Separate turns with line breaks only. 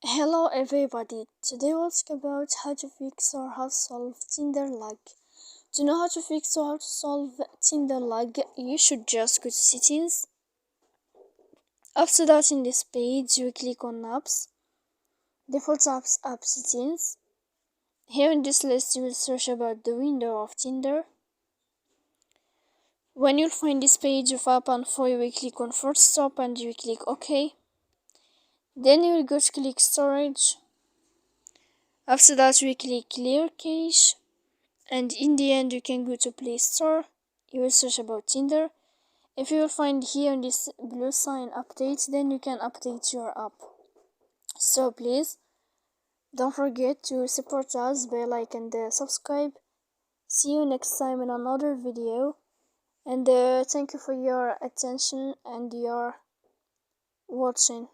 Hello everybody, today we'll talk about how to fix or how to solve Tinder lag. To know how to fix or how to solve Tinder lag, you should just go to settings. After that, in this page, you click on apps, default apps, app settings. Here in this list, you will search about the window of Tinder. When you'll find this page of app info, you will click on first stop and you will click OK. Then you will go to click storage. After that, we click clear cache, and in the end you can go to Play Store. You will search about Tinder. If you will find here this blue sign update, then you can update your app. So please don't forget to support us by like and subscribe. See you next time in another video, and thank you for your attention and your watching.